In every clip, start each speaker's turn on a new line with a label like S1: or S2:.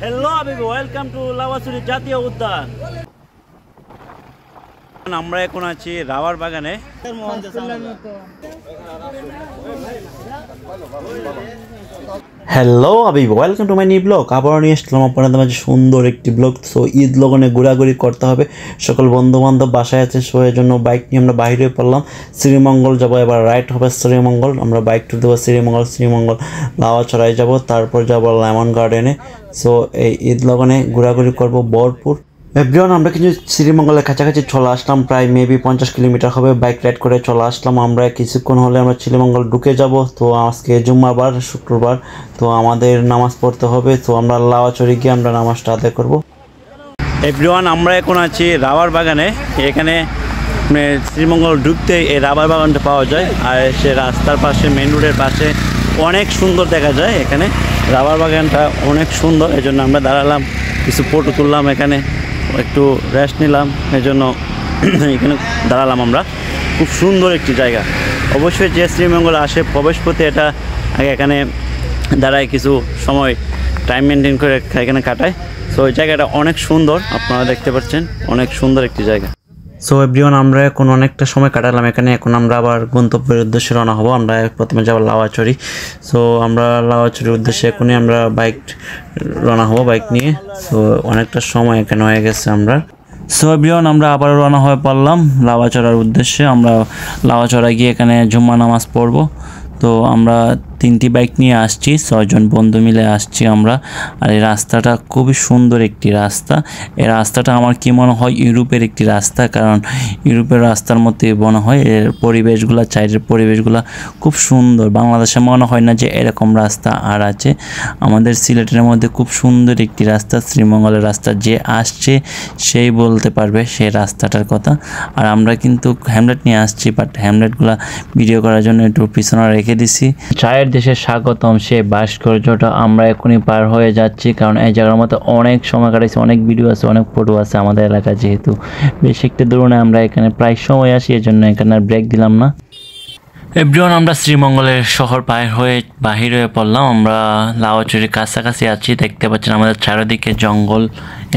S1: Hello Aviv, welcome to লাওয়াছড়ি জাতীয় উদ্যান। আমরা এখন আছি রাবার বাগানে। Hello Aviv, welcome to my new blog. আবারও নিয়ে আসলাম আপনাদের মাঝে সুন্দর একটি ব্লগ। সো ঈদ লগনে ঘোরাঘুরি করতে হবে, সকল বন্ধু বান্ধব বাসায় আছে, সো এর জন্য বাইক নিয়ে আমরা বাইরে পড়লাম। শ্রীমঙ্গল যাবো, এবার রাইট হবে শ্রীমঙ্গল। আমরা বাইক ট্যুর দেবো শ্রীমঙ্গল লাওয়াছড়ায় যাব, তারপর যাবো লেমন গার্ডেনে। সো এই ঈদ লগনে ঘোরাঘুরি করবো ভরপুর। এভরিওয়ান, আমরা কিন্তু শ্রীমঙ্গলের কাছাকাছি চলে আসলাম, প্রায় মেবি 50 কিলোমিটার হবে। বাইক রাইড করে চলে আসলাম। আমরা কিছুক্ষণ হলে আমরা শ্রীমঙ্গল ঢুকে যাব। তো আজকে জুম্মাবার, শুক্রবার, তো আমাদের নামাজ পড়তে হবে। তো আমরা লাওয়াছড়ি গিয়ে আমরা নামাজটা আদায় করব। এভরিওয়ান, আমরা এখন আছি রাবার বাগানে। এখানে শ্রীমঙ্গল ঢুকতে এই রাবার বাগানটা পাওয়া যায়, আর সে রাস্তার পাশে, মেন রোডের পাশে অনেক সুন্দর দেখা যায়। এখানে রাবার বাগানটা অনেক সুন্দর, এই জন্য আমরা দাঁড়ালাম, কিছু ফটো তুললাম, এখানে একটু রেস্ট নিলাম, এই জন্য এখানে দাঁড়ালাম আমরা। খুব সুন্দর একটি জায়গা। অবশ্যই যে শ্রীমঙ্গলে আসে প্রবেশ পথে এটা আগে এখানে দাঁড়ায়, কিছু সময় টাইম মেনটেন করে এখানে কাটায়। সো ওই জায়গাটা অনেক সুন্দর, আপনারা দেখতে পাচ্ছেন, অনেক সুন্দর একটি জায়গা। সো এভরিওয়ান, আমরা এখন অনেকটা সময় কাটালাম এখানে। এখন আমরা আবার গন্তব্যের উদ্দেশ্যে রওনা হব। আমরা প্রথমে যাব লাওয়াছড়ি। সো আমরা লাওয়াছড়ির উদ্দেশ্যে এখনই আমরা বাইক রওনা হব, বাইক নিয়ে। সো অনেকটা সময় এখানে হয়ে গেছে আমরা। সো এভরিওয়ান, আমরা আবার রওনা হয়ে পড়লাম লাওয়াছড়ার উদ্দেশ্যে। আমরা লাওয়াছড়া গিয়ে এখানে জুম্মা নামাজ পড়ব। তো আমরা 3টি বাইক নিয়ে আসছি, 6 জন বন্ধু মিলে আসছি আমরা। আর এই রাস্তাটা খুবই সুন্দর একটি রাস্তা। এই রাস্তাটা আমার কি মনে হয় ইউরোপের একটি রাস্তা, কারণ ইউরোপের রাস্তার মধ্যে মনে হয় এর পরিবেশগুলো, চাইরের পরিবেশগুলো খুব সুন্দর। বাংলাদেশে মনে হয় না যে এরকম রাস্তা আর আছে। আমাদের সিলেটের মধ্যে খুব সুন্দর একটি রাস্তা, শ্রীমঙ্গলের রাস্তা। যে আসছে সেই বলতে পারবে সেই রাস্তাটার কথা। আর আমরা কিন্তু হ্যামলেট নিয়ে আসছি, বাট হ্যামলেটগুলো ভিডিও করার জন্য একটু পিছনে রেখে দিছি। চায়ের দেশে স্বাগতম, সেই ভাস্কর্যটা আমরা এখনই পার হয়ে যাচ্ছি, কারণ এই জায়গার মধ্যে অনেক সময় কাটাইছি, অনেক ভিডিও আছে, অনেক ফটো আছে আমাদের এলাকায়। যেহেতু বেশ একটু দূরে আমরা এখানে প্রায় সময় আসি, এই জন্য এখানে আর ব্রেক দিলাম না। এভরিওয়ান, আমরা শ্রীমঙ্গলের শহর বাহির হয়ে পড়লাম। আমরা লাওয়াছড়ির কাছাকাছি আছি। দেখতে পাচ্ছেন আমাদের চারিদিকে জঙ্গল,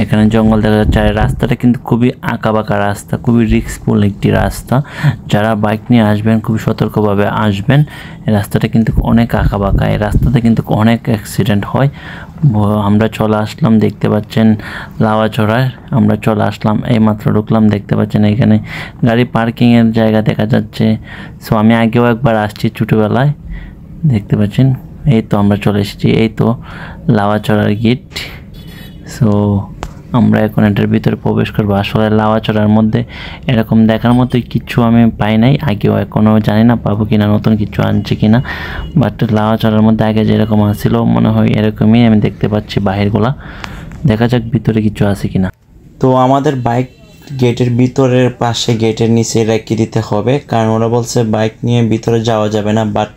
S1: এখানে জঙ্গল দেখা যাচ্ছে। আর রাস্তাটা কিন্তু খুবই আঁকাবাঁকা রাস্তা, খুবই রিস্কফুল একটি রাস্তা। যারা বাইক নিয়ে আসবেন খুবই সতর্কভাবে আসবেন। এই রাস্তাটা কিন্তু অনেক আঁকাবাঁকা, এই রাস্তাতে কিন্তু অনেক অ্যাক্সিডেন্ট হয়। আমরা চলে আসলাম, দেখতে পাচ্ছেন লাওয়াছড়ায় আমরা চলে আসলাম, এইমাত্র ঢুকলাম। দেখতে পাচ্ছেন এখানে গাড়ি পার্কিংয়ের জায়গা দেখা যাচ্ছে। সো আমি আগেও একবার আসছি ছোটোবেলায়, দেখতে পাচ্ছেন। এই তো আমরা চলে এসেছি, এই তো লাওয়াছড়ার গেট। সো আমরা এখন এটার ভিতরে প্রবেশ করবো। আসলে লাওয়াছড়ার মধ্যে এরকম দেখার মতো কিছু আমি পাই নাই, আগেও এখনও জানি না পাবো কিনা, নতুন কিছু আনছে কিনা। বাট লাওয়াছড়ার মধ্যে আগে যেরকম আসছিল মনে হয় এরকমই আমি দেখতে পাচ্ছি বাহিরগুলা। দেখা যাক ভিতরে কিছু আছে কিনা। তো আমাদের বাইক গেটের ভিতরের পাশে, গেটের নিচে রেখে দিতে হবে, কারণ ওরা বলছে বাইক নিয়ে ভিতরে যাওয়া যাবে না। বাট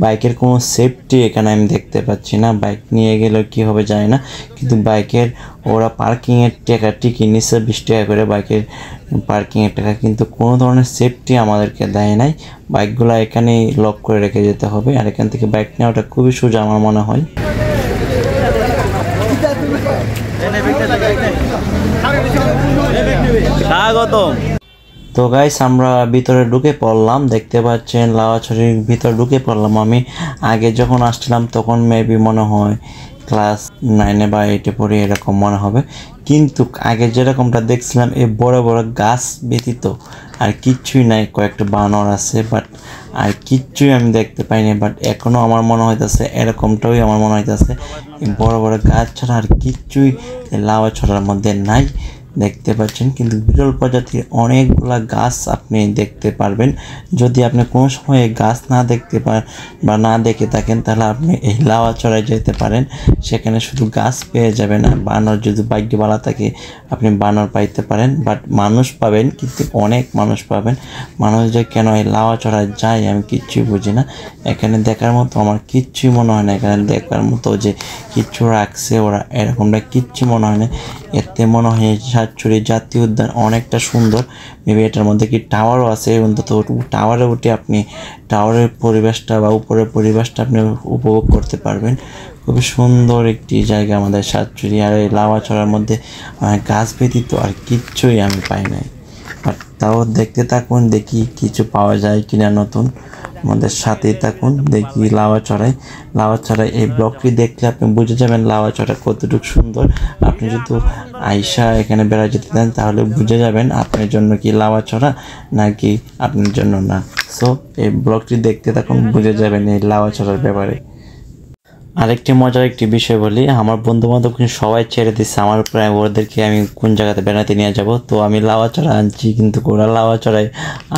S1: বাইকের কোনো সেফটি এখানে আমি দেখতে পাচ্ছি না। বাইক নিয়ে গেলে কি হবে জানি না, কিন্তু বাইকের ওরা পার্কিংয়ের টাকা টিকি নিচ্ছে 20 টাকা করে বাইকের পার্কিংয়ের টাকা, কিন্তু কোনো ধরনের সেফটি আমাদেরকে দেয় নাই। বাইকগুলো এখানেই লক করে রেখে যেতে হবে। আর এখান থেকে বাইক নেওয়াটা খুবই সোজা আমার মনে হয়। স্বাগতম। তো গাইস, আমরা ভিতরে ঢুকে পড়লাম, দেখতে পাচ্ছেন লাওয়াছড়ির ভিতরে ঢুকে পড়লাম। আমি আগে যখন আসছিলাম তখন মেবি মনে হয় ক্লাস 9 বা 8 পড়ে, এরকম মনে হবে। কিন্তু আগে যেরকমটা দেখছিলাম এই বড় বড় গাছ ব্যতীত আর কিচ্ছুই নাই। কয়েকটা বানর আছে, বাট আর কিচ্ছুই আমি দেখতে পাইনি। বাট এখনও আমার মনে হইতেছে এরকমটাই আমার মনে হইতেছে, এই বড় বড় গাছ ছাড়া আর কিচ্ছুই লাওয়াছড়ার মধ্যে নাই। দেখতে পাচ্ছেন কিন্তু বিরল প্রজাতির অনেকগুলা গাছ আপনি দেখতে পারবেন। যদি আপনি কোনো সময় গাছ না দেখতে পান বা না দেখে থাকেন, তাহলে আপনি এই লাওয়াছড়ায় যেতে পারেন, সেখানে শুধু গাছ পেয়ে যাবেন। আর বানর, যদি ভাগ্যবালা থাকে আপনি বানর পাইতে পারেন, বাট মানুষ পাবেন, কিন্তু অনেক মানুষ পাবেন। মানুষ যে কেন এই লাওয়াছড়ায় যায় আমি কিচ্ছুই বুঝি না। এখানে দেখার মতো আমার কিচ্ছুই মনে হয় না, এখানে দেখার মতো যে কিচ্ছু রাখছে ওরা, এরকমটা কিচ্ছু মনে হয় না। এতে মনে হয় সাতছড়ি জাতীয় উদ্যান অনেকটা সুন্দর। মেবি এটার মধ্যে কি টাওয়ারও আছে, অন্তত টাওয়ারে উঠে আপনি টাওয়ারের পরিবেশটা বা উপরের পরিবেশটা আপনি উপভোগ করতে পারবেন। খুবই সুন্দর একটি জায়গা আমাদের সাতচুরি। আর এই লাউয়াছড়ার মধ্যে গাছ ব্যতীত আর কিচ্ছুই আমি পাই নাই, বাট তাও দেখতে থাকুন, দেখি কিছু পাওয়া যায় কিনা নতুন। আমাদের সাথেই থাকুন, দেখি লাউয়াছড়ায় এই ব্লগটি দেখলে আপনি বুঝে যাবেন লাউয়াছড়া কতটুকু সুন্দর। আপনি যদি আইসা এখানে বেড়া যেতে দেন তাহলে বুঝে যাবেন আপনার জন্য কি লাউয়াছড়া নাকি আপনার জন্য না। সো এই ব্লগটি দেখতে থাকুন, বুঝে যাবেন এই লাউয়াছড়ার ব্যাপারে। আরেকটি মজার একটি বিষয় বলি, আমার বন্ধু বান্ধব কিন্তু সবাই ছেড়ে দিচ্ছে আমার উপরে, ওদেরকে আমি কোন জায়গাতে বেড়াতে নিয়ে যাব। তো আমি লাউয়াছড়া আনছি, কিন্তু ওরা লাউয়াছড়ায়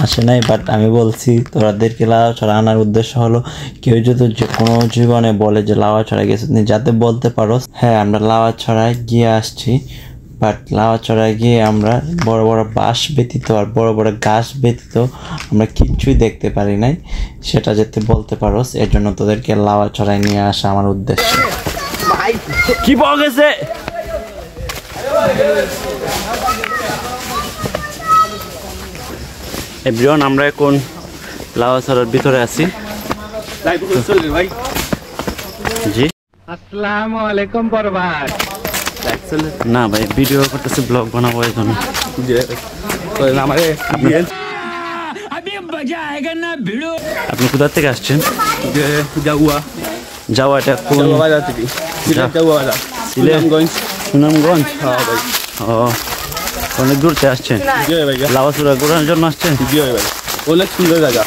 S1: আসে নাই। বাট আমি বলছি তোরাদেরকে লাউয়াছড়া আনার উদ্দেশ্য হলো কেউ যদি যে কোনো জীবনে বলে যে লাউয়াছড়ায় গেছে, যাতে বলতে পারো হ্যাঁ আমরা লাউয়াছড়ায় গিয়ে আসছি। বাট লাউয়াছড়ায় গিয়ে আমরা বড় বড় বাঁশ ব্যতীত আর বড় বড় গাছ ব্যতীত আমরা কিচ্ছুই দেখতে পারি নাই, সেটা যাতে বলতে পারোস, এর জন্য তোদেরকে লাউয়াছড়ায় নিয়ে আসা আমার উদ্দেশ্য। কি পাওয়া গেছে? এভরিওয়ান, আমরা এখন লাউয়াছড়ার ভিতরে আছি। জি
S2: আসসালামু আলাইকুম পরবাস।
S1: না ভাই, ভিডিও করতেছি, ব্লগ বানাবো এই জন্য। আপনি কোথা থেকে আসছেন? যাওয়া এটা কোন? সুনামগঞ্জ। ও, অনেক দূর থেকে আসছেন? লাউয়াছড়া ঘোরার জন্য আসছেন?
S2: অনেক সুন্দর জায়গা।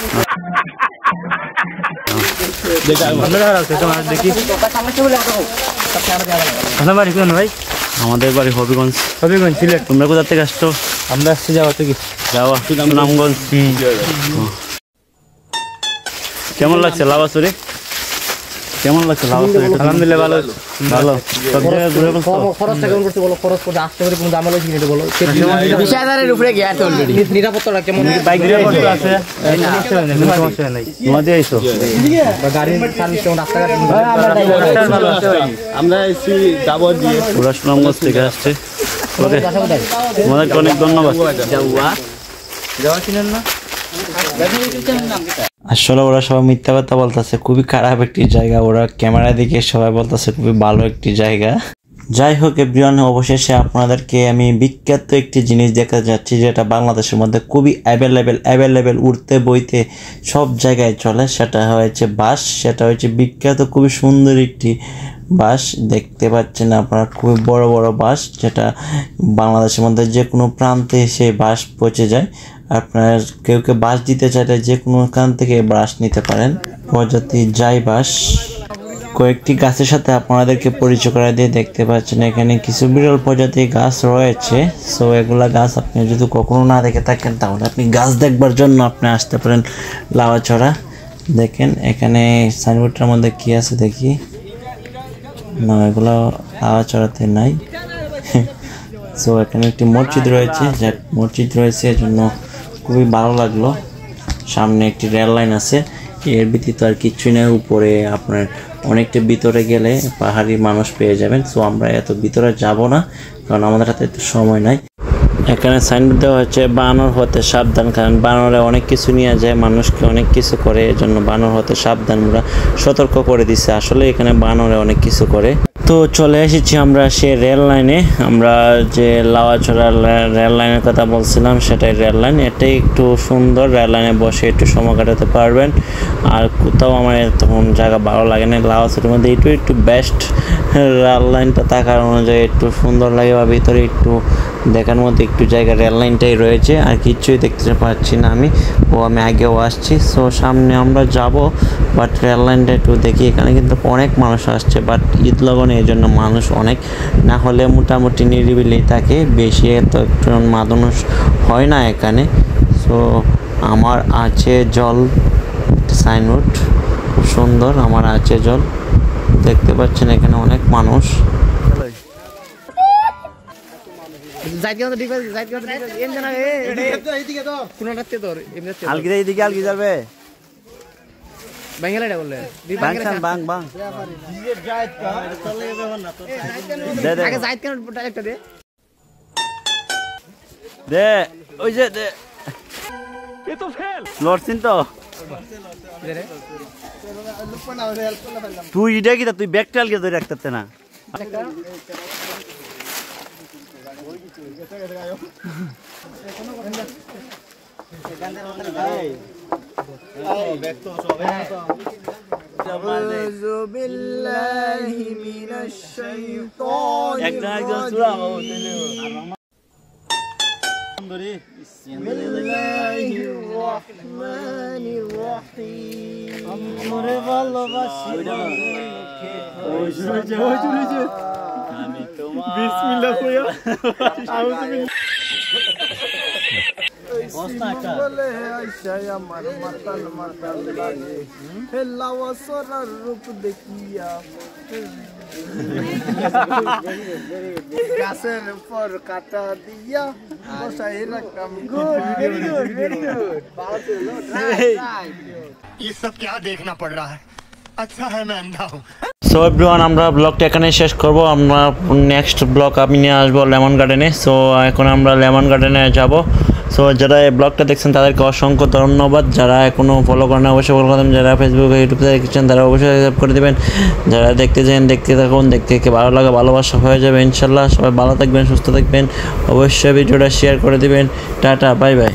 S2: ভাই
S1: আমাদের বাড়ি হবিগঞ্জ।
S2: হবিগঞ্জ, সিলেট।
S1: তোমরা কোথা থেকে আসছো?
S2: আমরা আসছি যাওয়া থেকে।
S1: যাওয়া সুনামগঞ্জ। কেমন লাগছে লাউয়াছড়ি? কেমন লাগছে লাউয়াছড়ি?
S2: আলহামদুলিল্লাহ ভালো
S1: ভালো। সব জায়গায় ঘুরে বলছো?
S2: খরচ কেমন করতে বলো, খরচ করতে আসতে পারে কোন দাম হলো কিনে বলো। 20,000-এর উপরে গিয়ে অলরেডি। নিরাপত্তাটা কেমন?
S1: বাইক নিরাপত্তা আছে?
S2: সমস্যা নাই।
S1: তোমাদের আইছো?
S2: গাড়ির সার্ভিস কেমন, রাস্তাঘাট?
S3: আমরা এসি যাবো দিয়ে
S1: পুরা সুনামগঞ্জ থেকে আসছে। ওকে, তোমাদেরকে অনেক ধন্যবাদ।
S2: যাওয়া কিনেন না?
S1: আসলে ওরা সবাই মিথ্যা কথা বলতেছে, খুবই খারাপ একটি জায়গা। ওরা ক্যামেরা দিকে সবাই বলতেছে খুবই ভালো একটি জায়গা। যাই হোক এভরিওয়ান, অবশেষে আপনাদেরকে আমি বিখ্যাত একটি জিনিস দেখা যাচ্ছি, যেটা বাংলাদেশের মধ্যে খুবই অ্যাভেলেবেল উড়তে বইতে সব জায়গায় চলে। সেটা হয়েছে বাস। সেটা হচ্ছে বিখ্যাত খুবই সুন্দর একটি বাস। দেখতে পাচ্ছেন আপনারা, খুবই বড় বড় বাস, যেটা বাংলাদেশের মধ্যে যে কোনো প্রান্তে সেই বাস পৌঁছে যায়। আপনারা কেউ বাস দিতে চাইলে যে কোনো কান থেকে বাস নিতে পারেন। প্রজাতি যাই বাস। কয়েকটি গাছের সাথে আপনাদেরকে পরিচয় করে দিয়ে, দেখতে পাচ্ছেন এখানে কিছু বিরল প্রজাতির গাছ রয়েছে। সো এগুলা গাছ আপনি যদি কখনো না দেখে থাকেন তাহলে আপনি গাছ দেখবার জন্য আপনি আসতে পারেন লাউয়াছড়া। দেখেন এখানে সাইনবোর্ডটার মধ্যে কি আছে দেখি। না, এগুলো লাউয়াছড়াতে নাই। সো এখানে একটি মসজিদ রয়েছে, এজন্য খুবই ভালো লাগলো। সামনে একটি রেল লাইন আছে, এর ব্যতীত আর কিছুই নেই। উপরে আপনার অনেকটা ভিতরে গেলে পাহাড়ি মানুষ পেয়ে যাবেন। সো আমরা এত ভিতরে যাব না, কারণ আমাদের হাতে এত সময় নাই। এখানে সাইনবোর্ড দেওয়া হচ্ছে বানর হতে সাবধান, কারণ বানরে অনেক কিছু নিয়ে যায়, মানুষকে অনেক কিছু করে, এজন্য বানর হতে সাবধান আমরা সতর্ক করে দিচ্ছে। আসলে এখানে বানরে অনেক কিছু করে। তো চলে এসেছি আমরা সে রেল লাইনে। আমরা যে লাউয়াছড়া রেল লাইনের কথা বলছিলাম সেটাই রেল লাইন। এটাই একটু সুন্দর, রেল লাইনে বসে একটু সময় কাটাতে পারবেন। আর কোথাও আমার তখন জায়গা ভালো লাগে না, লাউয়াছড়ার মধ্যে একটু বেস্ট রেল লাইনটা থাকার অনুযায়ী একটু সুন্দর লাগে, বা ভিতরে একটু দেখার মধ্যে একটু জায়গা রেল লাইনটাই রয়েছে, আর কিছুই দেখতে পাচ্ছি না আমি আগেও আসছি। সো সামনে আমরা যাব, বাট রেল লাইনটা একটু দেখি। এখানে কিন্তু অনেক মানুষ আসছে, বাট ঈদ লগনে এই জন্য মানুষ অনেক না হলে মোটামুটি নিরিবিলি থাকে, বেশি এত একটু মানুষ হয় না এখানে। সো আমার আছে জল সাইনবোর্ড, খুব সুন্দর, আমার আছে জল। দেখতে পাচ্ছেন এখানে অনেক মানুষ। লড়ছেন তো তুই এটা কি তুই ব্যাগ টাল কে ধরে রাখতে না
S3: أعوذ بالله من الشيطان الرجيم بسم الله الرحمن الرحيم بسم الله خويا أعوذ بالله বলে আইসাই আমার মাতাল মাতাল লাগে হেলাওয়া সরার রূপ দেখিয়া গাছের উপর কাটা দিয়া বসাই রাখলাম good very good very good
S4: ये सब क्या देखना पड़ रहा है अच्छा है मैं अंधा हूँ
S1: সো এভরিওয়ান আমরা ব্লগটা এখানে শেষ করব আমরা নেক্সট ব্লগ আমি নিয়ে আসবো লেমন গার্ডেনে সো এখন আমরা লেমন গার্ডেনে যাব সো যারা এই ব্লগটা দেখছেন তাদেরকে অসংখ্য ধন্যবাদ যারা এখনও ফলো করেন অবশ্যই ফলো করবেন যারা ফেসবুক ইউটিউবে দেখছেন তারা অবশ্যই সাবস্ক্রাইব করে দেবেন যারা দেখতে চান দেখতে থাকুন দেখতে ভালো লাগে ভালোবাসা হয়ে যাবে ইনশাল্লাহ সবাই ভালো থাকবেন সুস্থ থাকবেন অবশ্যই ভিডিওটা শেয়ার করে দিবেন টাটা বাই বাই